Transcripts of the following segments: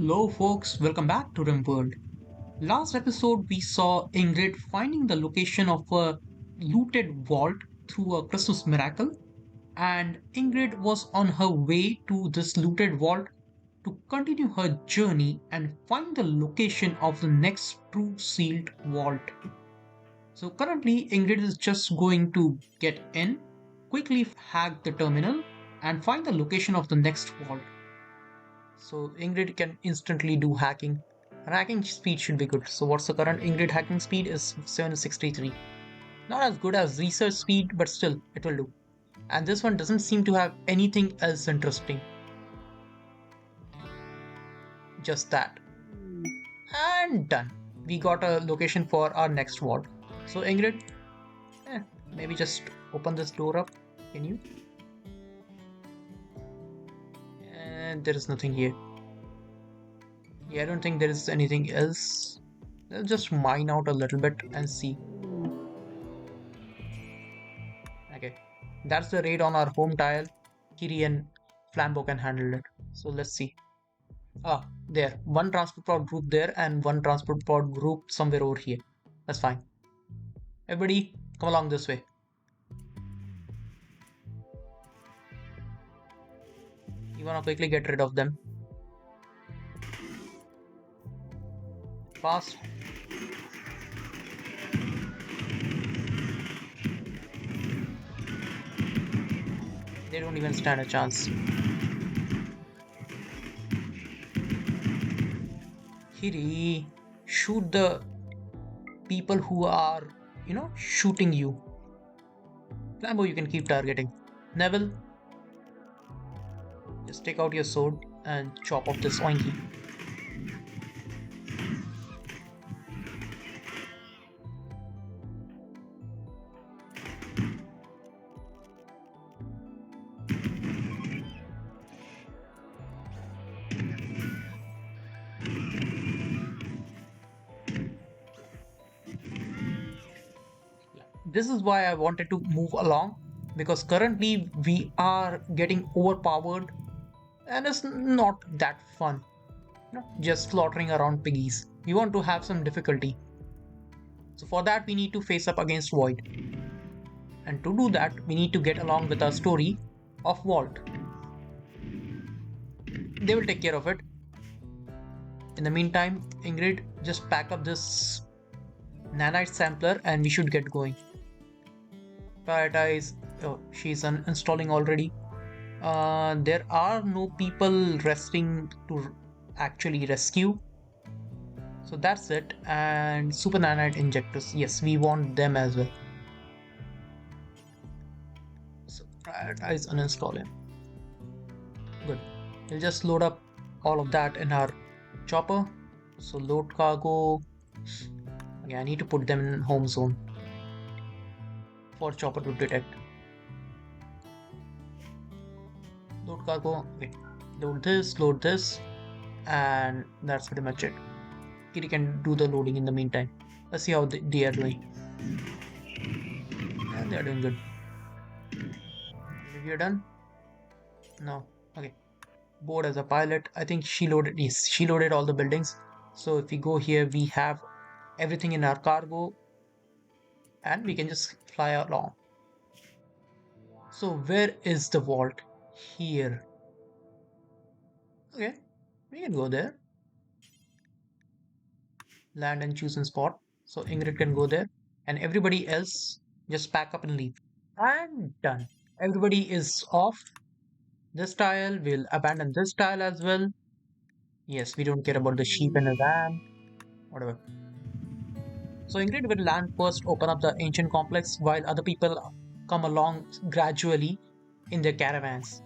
Hello, folks, welcome back to RimWorld. Last episode, we saw Ingrid finding the location of a looted vault through a Christmas miracle, and Ingrid was on her way to this looted vault to continue her journey and find the location of the next true sealed vault. So, currently, Ingrid is just going to get in, quickly hack the terminal, and find the location of the next vault. So Ingrid can instantly do hacking. Her hacking speed should be good. So what's the current Ingrid hacking speed is 763. Not as good as research speed, but still, it will do. And this one doesn't seem to have anything else interesting. Just that. And done. We got a location for our next vault. So Ingrid, maybe just open this door up. Can you? And there is nothing here. Yeah, I don't think there is anything else. Let's just mine out a little bit and see. Okay, that's the raid on our home tile. Kiri and Flambeau can handle it. So let's see. Ah, there. One transport pod group there and one transport pod group somewhere over here. That's fine. Everybody, come along this way. You wanna quickly get rid of them. Fast. They don't even stand a chance. Kiri, shoot the people who are, shooting you. Flambeau, you can keep targeting. Neville, just take out your sword and chop off this oinky. This is why I wanted to move along, because currently we are getting overpowered and it's not that fun. Just slaughtering around piggies. We want to have some difficulty. So for that we need to face up against Void. And to do that we need to get along with our story of Vault. They will take care of it. In the meantime, Ingrid, just pack up this nanite sampler and we should get going. Prioritize. Oh, she's installing already. There are no people resting to actually rescue. So that's it. And super nanite injectors. Yes, we want them as well. So prioritize uninstalling. Good. We'll just load up all of that in our chopper. So load cargo. Okay, I need to put them in home zone for chopper to detect. Load cargo. Okay, load this, and that's pretty much it. Kiri can do the loading in the meantime. Let's see how they are doing. And they are doing good. If you're done? No. Okay. Board as a pilot. I think she loaded. Yes, she loaded all the buildings. So if we go here, we have everything in our cargo, and we can just fly along. So where is the vault? Here. Okay, we can go there. Land and choose a spot. So Ingrid can go there, and everybody else just pack up and leave. And done. Everybody is off. This tile, we'll abandon this tile as well. Yes, we don't care about the sheep and the ram. Whatever. So Ingrid will land first, open up the ancient complex, while other people come along gradually in their caravans.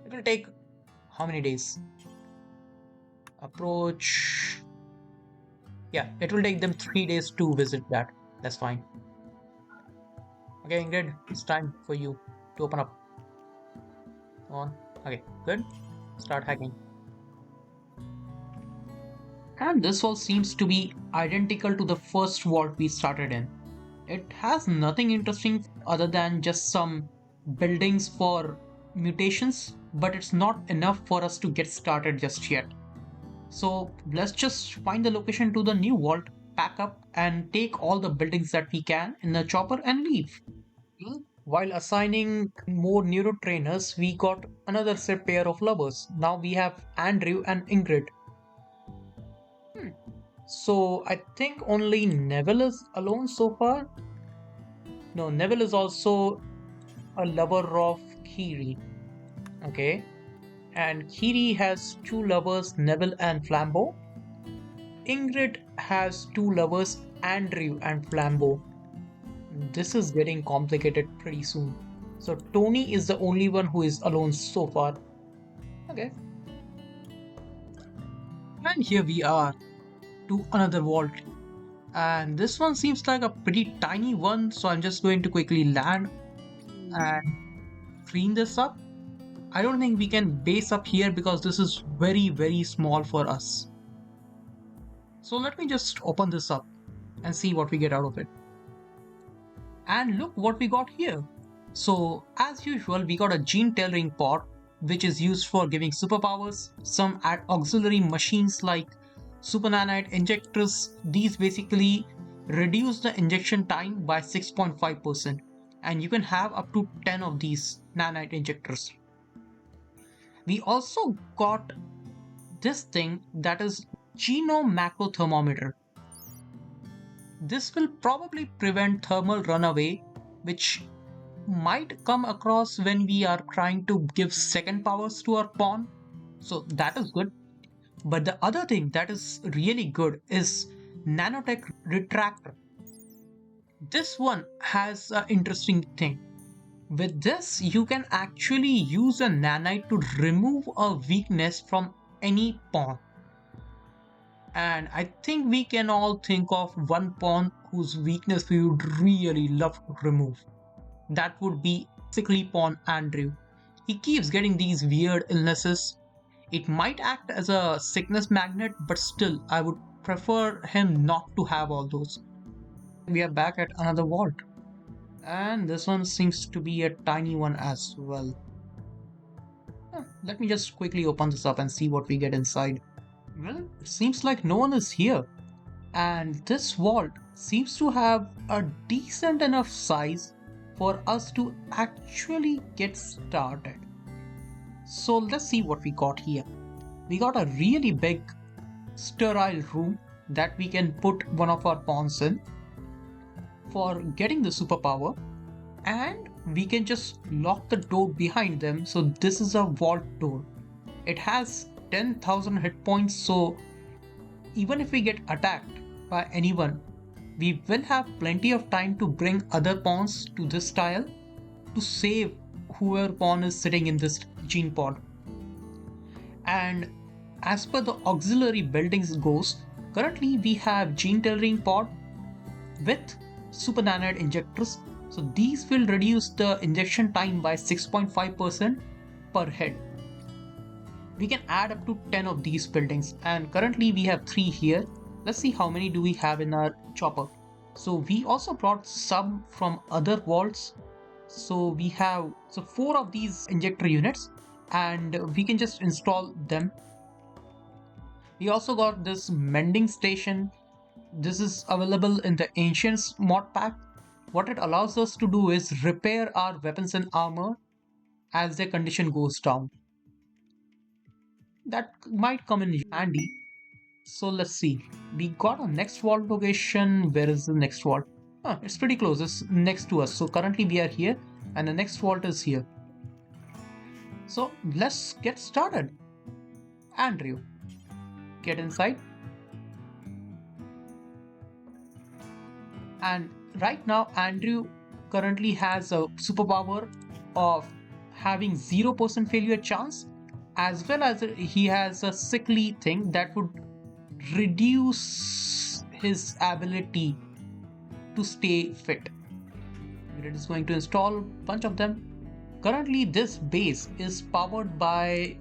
It will take how many days? Approach. Yeah, it will take them 3 days to visit that. That's fine. Okay, Ingrid, it's time for you to open up. Come on. Okay, good. Start hacking. And this wall seems to be identical to the first vault we started in. It has nothing interesting other than just some buildings for mutations but it's not enough for us to get started just yet. So let's just find the location to the new vault, pack up, and take all the buildings that we can in the chopper and leave. While assigning more neuro trainers, we got another set pair of lovers. Now we have Andrew and Ingrid. Hmm. So I think only Neville is alone so far. No, Neville is also a lover of Kiri. Okay. And Kiri has two lovers, Neville and Flambeau. Ingrid has two lovers, Andrew and Flambeau. This is getting complicated pretty soon. So Tony is the only one who is alone so far. Okay. And here we are to another vault. And this one seems like a pretty tiny one, so I'm just going to quickly land and clean this up. I don't think we can base up here because this is very small for us. So let me just open this up and see what we get out of it. And look what we got here. So as usual, we got a gene tailoring pod, which is used for giving superpowers, some auxiliary machines like super nanite injectors. These basically reduce the injection time by 6.5%, and you can have up to 10 of these nanite injectors. We also got this thing that is genome macro thermometer. This will probably prevent thermal runaway, which might come across when we are trying to give second powers to our pawn. So that is good. But the other thing that is really good is nanotech retractor. This one has an interesting thing. With this, you can actually use a nanite to remove a weakness from any pawn. And I think we can all think of one pawn whose weakness we would really love to remove. That would be sickly pawn Andrew. He keeps getting these weird illnesses. It might act as a sickness magnet, but still, I would prefer him not to have all those. We are back at another vault. And this one seems to be a tiny one as well. Let me just quickly open this up and see what we get inside. Well, it seems like no one is here. And this vault seems to have a decent enough size for us to actually get started. So let's see what we got here. We got a really big sterile room that we can put one of our pawns in for getting the superpower, and we can just lock the door behind them. So this is a vault door. It has 10,000 hit points, so even if we get attacked by anyone, we will have plenty of time to bring other pawns to this tile to save whoever pawn is sitting in this gene pod. And as per the auxiliary buildings goes, currently we have gene tailoring pod with super nanite injectors. So these will reduce the injection time by 6.5% per head. We can add up to 10 of these buildings, and currently we have 3 here. Let's see how many do we have in our chopper. So we also brought some from other vaults. So we have 4 of these injector units, and we can just install them. We also got this mending station. This is available in the Ancients mod pack. What it allows us to do is repair our weapons and armor as their condition goes down. That might come in handy. So let's see. We got a next vault location. Where is the next vault? It's pretty close. It's next to us. So currently we are here, and the next vault is here. So let's get started. Andrew, get inside. And right now, Andrew currently has a superpower of having 0% failure chance, as well as he has a sickly thing that would reduce his ability to stay fit. It is going to install a bunch of them. Currently, this base is powered by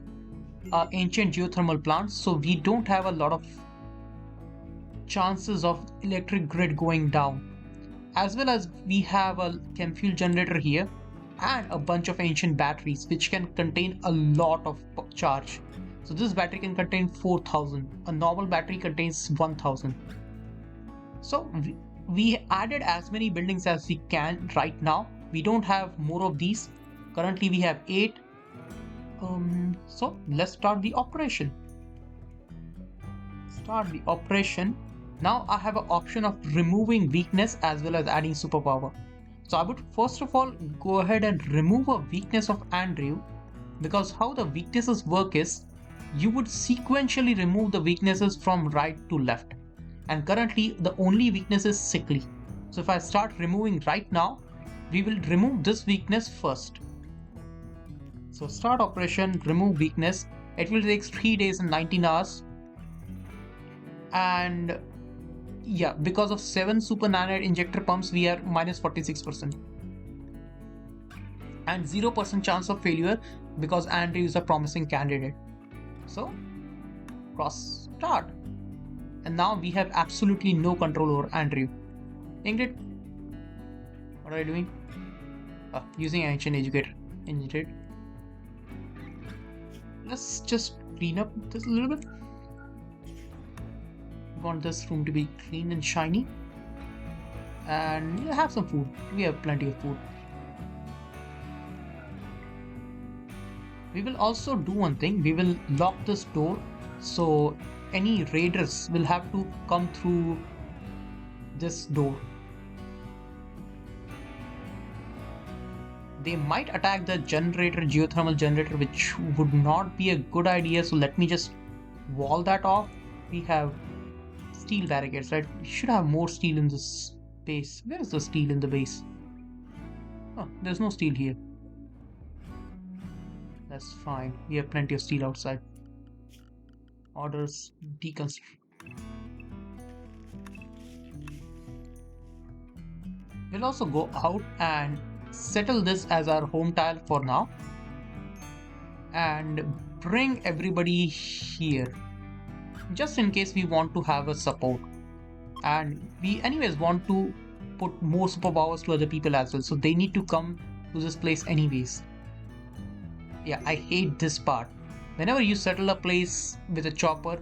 ancient geothermal plants, so we don't have a lot of chances of electric grid going down. As well as we have a chem fuel generator here. and a bunch of ancient batteries which can contain a lot of charge. So this battery can contain 4000, a normal battery contains 1000. So we added as many buildings as we can right now. We don't have more of these. Currently we have 8. So let's start the operation. Now I have an option of removing weakness as well as adding superpower. So I would first of all go ahead and remove a weakness of Andrew, because how the weaknesses work is you would sequentially remove the weaknesses from right to left. And currently the only weakness is sickly. So if I start removing right now, we will remove this weakness first. So start operation, remove weakness. It will take 3 days and 19 hours. And yeah, because of 7 super nanite injector pumps, we are minus 46%. And 0% chance of failure because Andrew is a promising candidate. So cross start. And now we have absolutely no control over Andrew. Ingrid, what are you doing? Using ancient educator. Ingrid. Let's just clean up this a little bit. We want this room to be clean and shiny. And have some food. We have plenty of food. We will also do one thing. We will lock this door, so any raiders will have to come through this door. They might attack the generator, geothermal generator, which would not be a good idea. So let me just wall that off. We have steel barricades, right? We should have more steel in this base. Where is the steel in the base? Oh, there's no steel here. That's fine. We have plenty of steel outside. Orders deconstruct. We'll also go out and settle this as our home tile for now. And bring everybody here. Just in case we want to have a support. And we anyways want to put more superpowers to other people as well. So they need to come to this place anyways. Yeah, I hate this part. Whenever you settle a place with a chopper,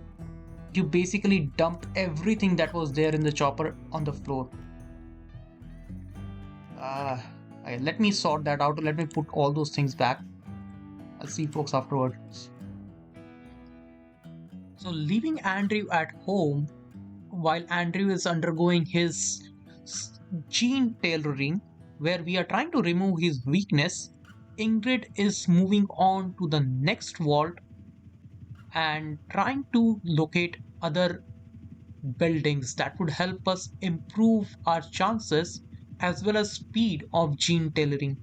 you basically dump everything that was there in the chopper on the floor. Let me sort that out. Let me put all those things back. I'll see folks afterwards. So leaving Andrew at home while Andrew is undergoing his gene tailoring, where we are trying to remove his weakness, Ingrid is moving on to the next vault and trying to locate other buildings that would help us improve our chances as well as speed of gene tailoring.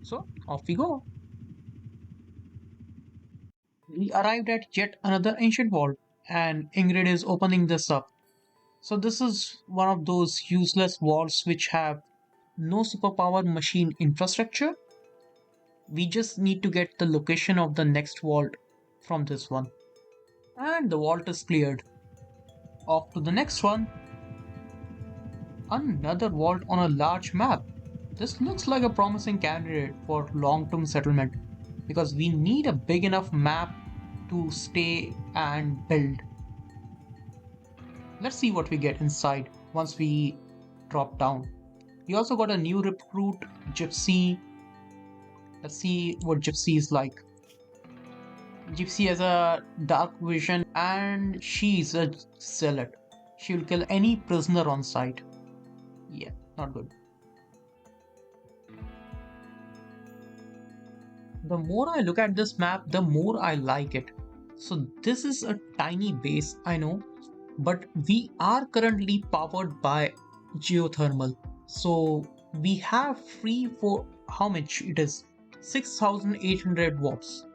So off we go. We arrived at yet another ancient vault, and Ingrid is opening this up. So this is one of those useless vaults which have no superpower machine infrastructure. We just need to get the location of the next vault from this one. And the vault is cleared. Off to the next one. Another vault on a large map. This looks like a promising candidate for long-term settlement because we need a big enough map to stay and build. Let's see what we get inside once we drop down. We also got a new recruit, Gypsy. Let's see what Gypsy is like. Gypsy has a dark vision and she's a zealot. She will kill any prisoner on sight. Yeah, not good. The more I look at this map, the more I like it. So this is a tiny base, I know, but we are currently powered by geothermal. So we have free for how much it is? 6800 watts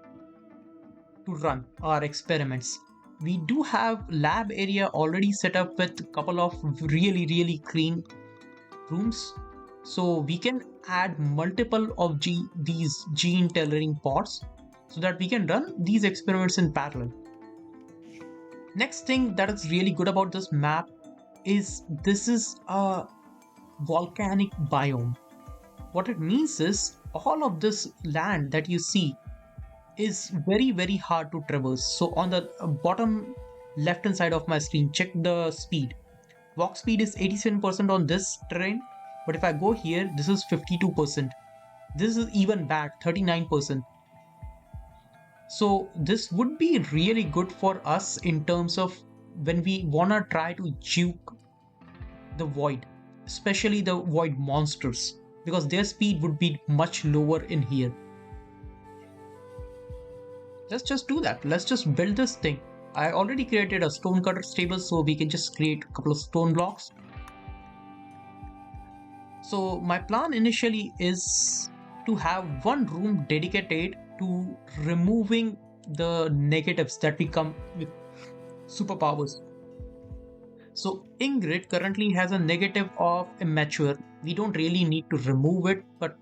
to run our experiments. We do have lab area already set up with a couple of really clean rooms. So we can add multiple of these gene tailoring pods so that we can run these experiments in parallel. Next thing that is really good about this map is this is a volcanic biome. What it means is all of this land that you see is very, very hard to traverse. So on the bottom left hand side of my screen, check the speed. Walk speed is 87% on this terrain, but if I go here, this is 52%. This is even bad, 39%. So this would be really good for us in terms of when we wanna try to juke the void, especially the void monsters, because their speed would be much lower in here. Let's just do that. Let's just build this thing. I already created a stone cutter stable, so we can just create a couple of stone blocks. So my plan initially is to have one room dedicated to removing the negatives that we come with superpowers. So Ingrid currently has a negative of immature. We don't really need to remove it, but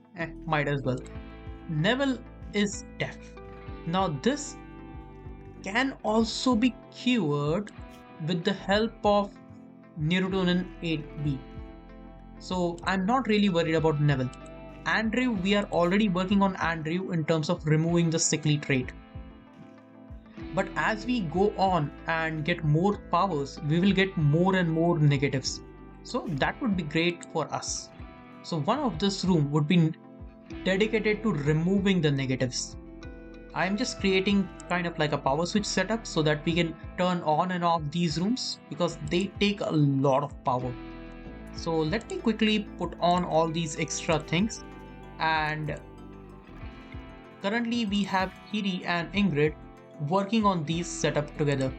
might as well. Neville is deaf. Now this can also be cured with the help of Neurotonin 8B. So I'm not really worried about Neville. Andrew, we are already working on Andrew in terms of removing the sickly trait. But as we go on and get more powers, we will get more and more negatives. So that would be great for us. So one of this room would be dedicated to removing the negatives. I'm just creating kind of like a power switch setup so that we can turn on and off these rooms because they take a lot of power. So let me quickly put on all these extra things, and currently we have Kiri and Ingrid working on these setup together.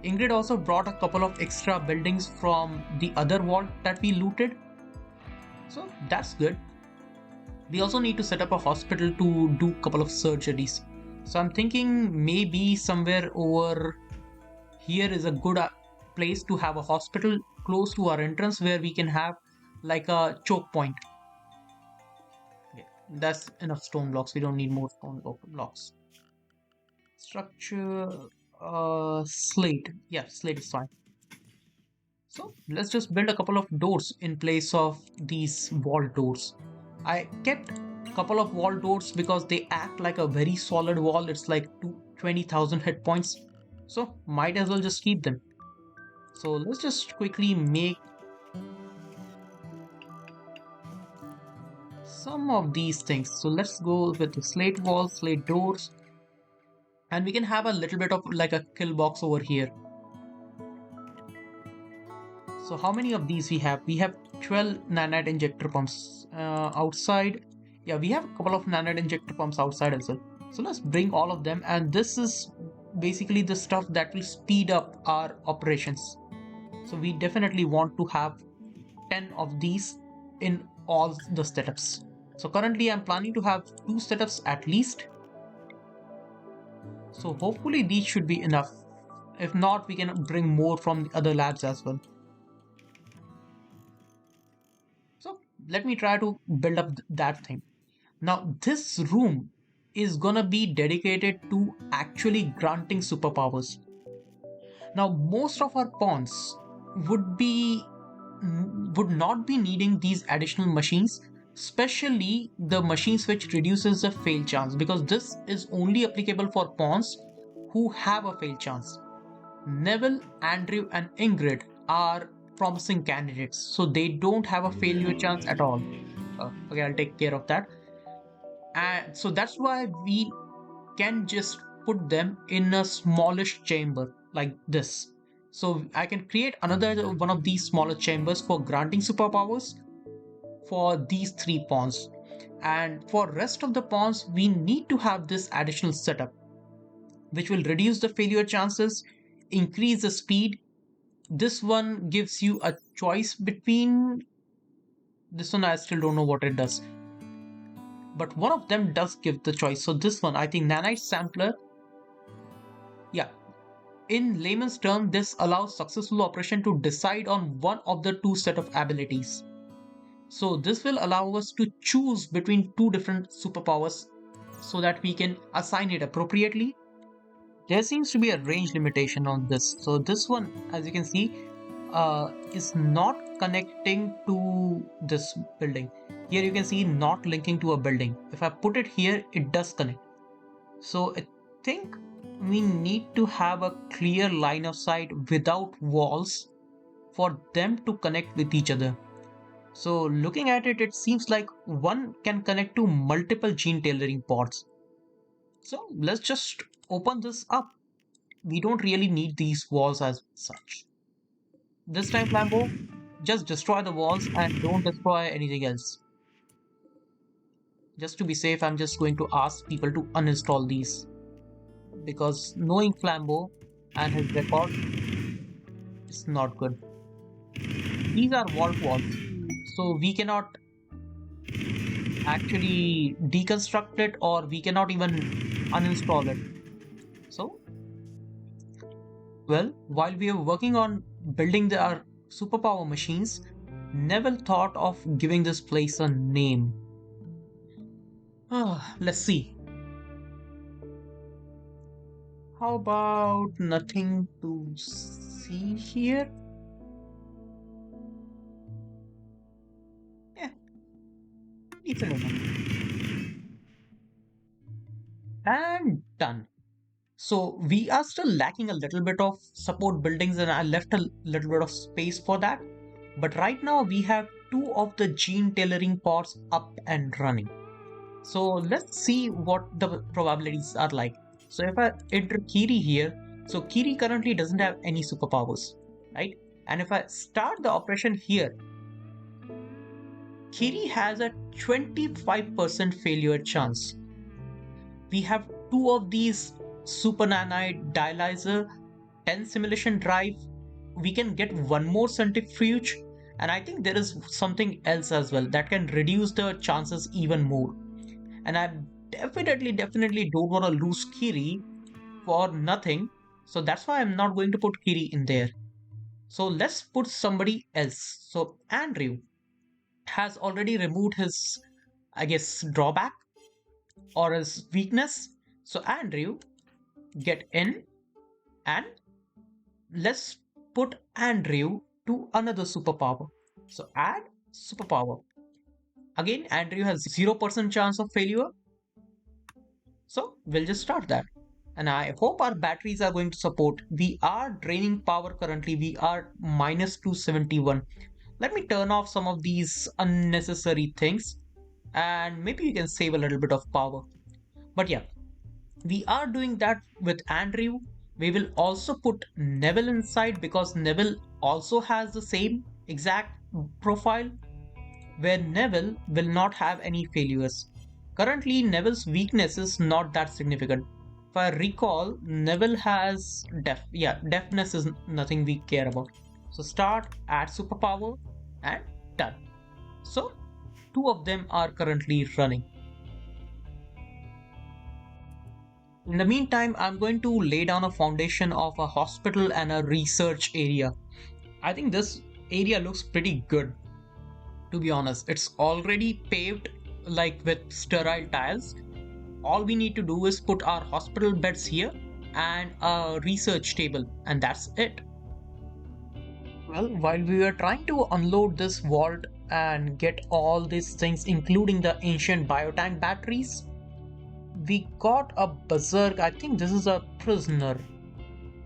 Ingrid also brought a couple of extra buildings from the other vault that we looted. So that's good. We also need to set up a hospital to do a couple of surgeries. So I'm thinking maybe somewhere over here is a good place to have a hospital close to our entrance where we can have like a choke point. Okay, that's enough stone blocks. We don't need more stone blocks. Structure, slate. Yeah, slate is fine. So let's just build a couple of doors in place of these wall doors. I kept a couple of wall doors because they act like a very solid wall. It's like 20,000 hit points. So might as well just keep them. So let's just quickly make some of these things. So let's go with the slate walls, slate doors. And we can have a little bit of like a kill box over here. So how many of these we have? We have 12 nanite injector pumps outside. Yeah, we have a couple of nanite injector pumps outside as well. So let's bring all of them, and this is basically the stuff that will speed up our operations. So we definitely want to have 10 of these in all the setups. So currently I'm planning to have 2 setups at least. So hopefully these should be enough. If not, we can bring more from the other labs as well. So let me try to build up that thing. Now this room is gonna be dedicated to actually granting superpowers. Now most of our pawns would be would not be needing these additional machines, especially the machines which reduces the fail chance, because this is only applicable for pawns who have a fail chance. Neville, Andrew and Ingrid are promising candidates, so they don't have a failure chance at all. Okay, I'll take care of that. And so that's why we can just put them in a smallish chamber like this. So I can create another one of these smaller chambers for granting superpowers for these 3 pawns. And for rest of the pawns, we need to have this additional setup, which will reduce the failure chances, increase the speed. This one gives you a choice between this one. I still don't know what it does, but one of them does give the choice. So this one, I think nanite sampler. Yeah, in layman's term, this allows successful operation to decide on one of the 2 set of abilities. So this will allow us to choose between 2 different superpowers so that we can assign it appropriately. There seems to be a range limitation on this. So this one, as you can see, is not connecting to this building. Here you can see not linking to a building. If I put it here, it does connect. So I think we need to have a clear line of sight without walls for them to connect with each other. So looking at it, it seems like one can connect to multiple gene tailoring pods. So let's just open this up. We don't really need these walls as such. This time, Flambo, just destroy the walls and don't destroy anything else. Just to be safe, I'm just going to ask people to uninstall these because knowing Flambo and his record is not good. These are vault walls, so we cannot actually deconstruct it or we cannot even uninstall it. So, well, while we are working on building our superpower machines, Neville thought of giving this place a name. Let's see. How about nothing to see here? Yeah, decent enough. And done. So we are still lacking a little bit of support buildings, and I left a little bit of space for that. But right now we have two of the gene tailoring pods up and running. So let's see what the probabilities are like. So if I enter Kiri here, so Kiri currently doesn't have any superpowers, right? And if I start the operation here, Kiri has a 25% failure chance. We have two of these super nanite dialyzer, 10 simulation drive. We can get one more centrifuge, and I think there is something else as well that can reduce the chances even more. And I definitely don't want to lose Kiri for nothing. So that's why I'm not going to put Kiri in there. So let's put somebody else. So Andrew has already removed his, I guess, drawback or his weakness. So Andrew, get in and let's put Andrew to another superpower. So add superpower. Again, Andrew has 0% chance of failure. So we'll just start that. And I hope our batteries are going to support. We are draining power currently. We are minus 271. Let me turn off some of these unnecessary things and maybe you can save a little bit of power. But yeah, we are doing that with Andrew. We will also put Neville inside because Neville also has the same exact profile where Neville will not have any failures. Currently, Neville's weakness is not that significant. If I recall, Neville has deafness is nothing we care about. So start, add superpower, and done. So two of them are currently running. In the meantime, I'm going to lay down a foundation of a hospital and a research area. I think this area looks pretty good, to be honest. It's already paved like with sterile tiles. All we need to do is put our hospital beds here and a research table, and that's it. Well, while we were trying to unload this vault and get all these things, including the ancient biotank batteries, we got a berserk. I think this is a prisoner.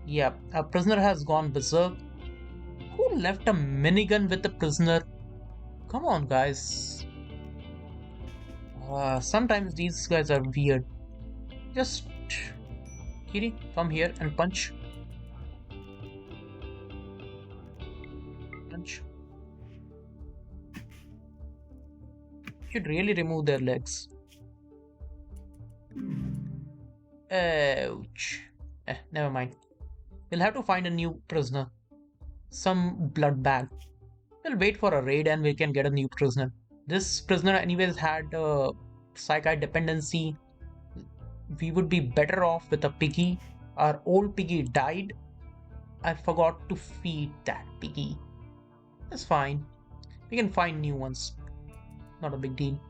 Yeah, a prisoner has gone berserk. Who left a minigun with the prisoner? Come on, guys. Sometimes these guys are weird. Just Kiri, come here and punch. Punch. Should really remove their legs. Ouch. Never mind. We'll have to find a new prisoner. Some blood bag. We'll wait for a raid and we can get a new prisoner. This prisoner anyways had a psychite dependency. We would be better off with a piggy. Our old piggy died. I forgot to feed that piggy. That's fine. We can find new ones. Not a big deal.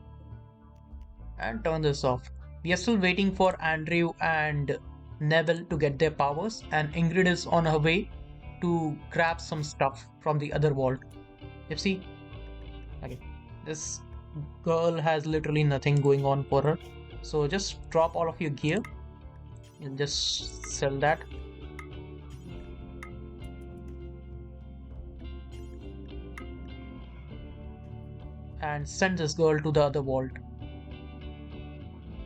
And turn this off. We are still waiting for Andrew and Neville to get their powers, and Ingrid is on her way. to grab some stuff from the other vault. You see, okay, this girl has literally nothing going on for her. So just drop all of your gear and just sell that. And send this girl to the other vault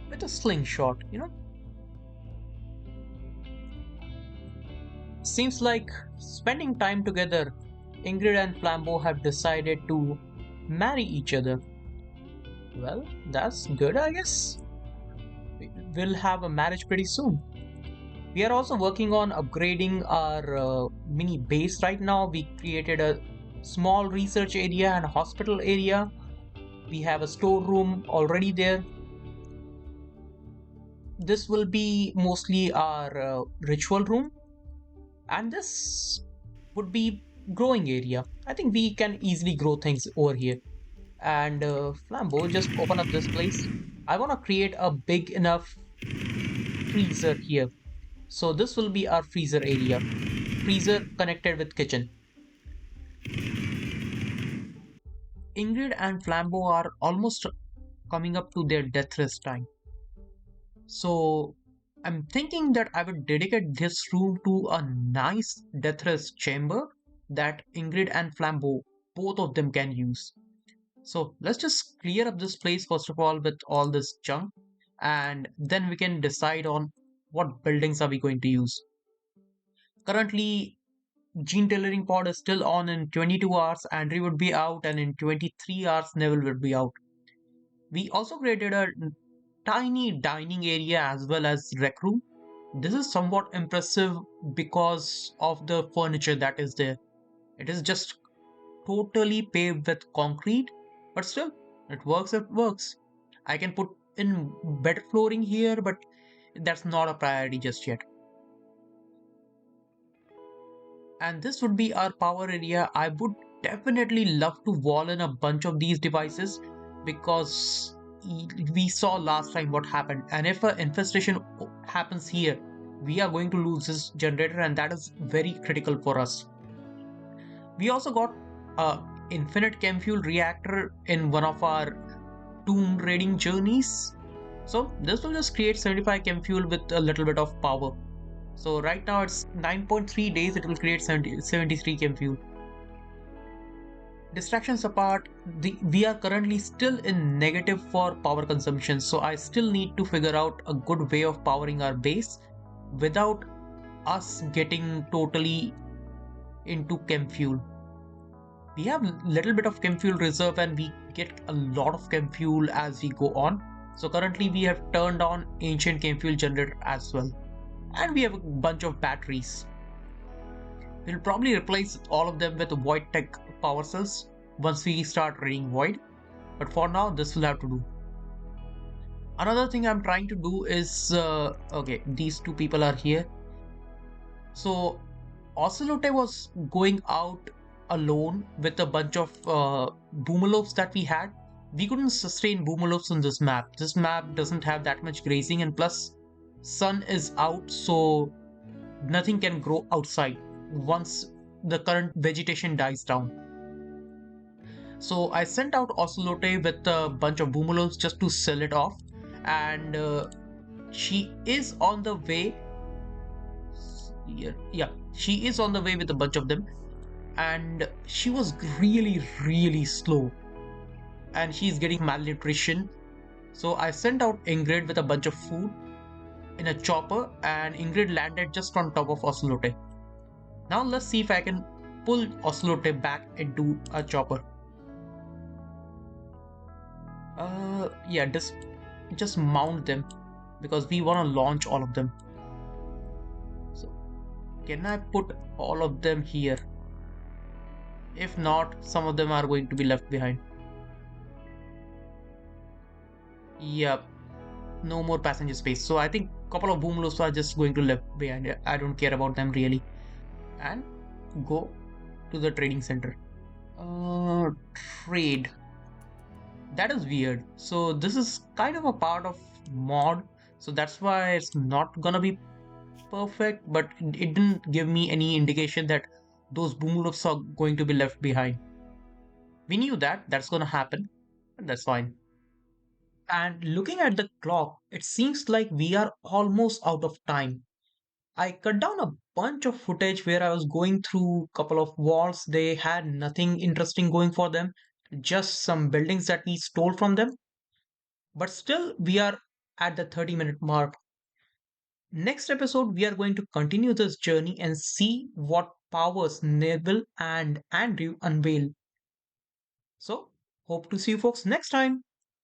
with a slingshot. Seems like spending time together, Ingrid and Flambeau have decided to marry each other. Well, that's good, I guess. We'll have a marriage pretty soon. We are also working on upgrading our mini base right now. We created a small research area and a hospital area. We have a storeroom already there. This will be mostly our ritual room, and this would be growing area. I think we can easily grow things over here. And Flambeau, just open up this place. I want to create a big enough freezer here. So this will be our freezer area. Freezer connected with kitchen. Ingrid and Flambeau are almost coming up to their death rest time. So I'm thinking that I would dedicate this room to a nice death rest chamber that Ingrid and Flambeau, both of them can use. So let's just clear up this place first of all with all this junk, and then we can decide on what buildings are we going to use. Currently, gene tailoring pod is still on in 22 hours, Andrew would be out, and in 23 hours, Neville would be out. We also created a tiny dining area as well as rec room. This is somewhat impressive because of the furniture that is there. It is just totally paved with concrete, but still, it works, it works. I can put in bed flooring here, but that's not a priority just yet. And this would be our power area. I would definitely love to wall in a bunch of these devices because we saw last time what happened. And if an infestation happens here, we are going to lose this generator, and that is very critical for us. We also got a infinite chem fuel reactor in one of our tomb raiding journeys. So this will just create 75 chem fuel with a little bit of power. So right now it's 9.3 days, it will create 73 chem fuel. Distractions apart, we are currently still in negative for power consumption, so I still need to figure out a good way of powering our base without us getting totally into chem fuel. We have little bit of chem fuel reserve and we get a lot of chem fuel as we go on. So currently we have turned on ancient chem fuel generator as well. And we have a bunch of batteries. We'll probably replace all of them with Void Tech power cells once we start raiding Void. But for now, this will have to do. Another thing I'm trying to do is, okay, these two people are here. So Ocelote was going out alone with a bunch of boomalopes that we had. We couldn't sustain boomalopes on this map. This map doesn't have that much grazing, and plus sun is out, so nothing can grow outside once the current vegetation dies down. So I sent out Ocelote with a bunch of boomalopes just to sell it off, and she is on the way. Yeah, she is on the way with a bunch of them, and she was really slow, and she's getting malnutrition. So I sent out Ingrid with a bunch of food in a chopper, and Ingrid landed just on top of Ocelote. Now let's see if I can pull Ocelote back into a chopper. Yeah, just mount them because we want to launch all of them. So can I put all of them here? If not, some of them are going to be left behind. Yep, no more passenger space. So I think a couple of boomalopes are just going to left behind. I don't care about them really. And go to the trading center. Trade. That is weird. So this is kind of a part of mod, so that's why it's not gonna be perfect, but it didn't give me any indication that those boomloops are going to be left behind. We knew that that's going to happen, and that's fine. And looking at the clock, it seems like we are almost out of time. I cut down a bunch of footage where I was going through a couple of walls. They had nothing interesting going for them, just some buildings that we stole from them. But still, we are at the 30-minute mark. Next episode, we are going to continue this journey and see what powers Neville and Andrew unveil. So, hope to see you folks next time.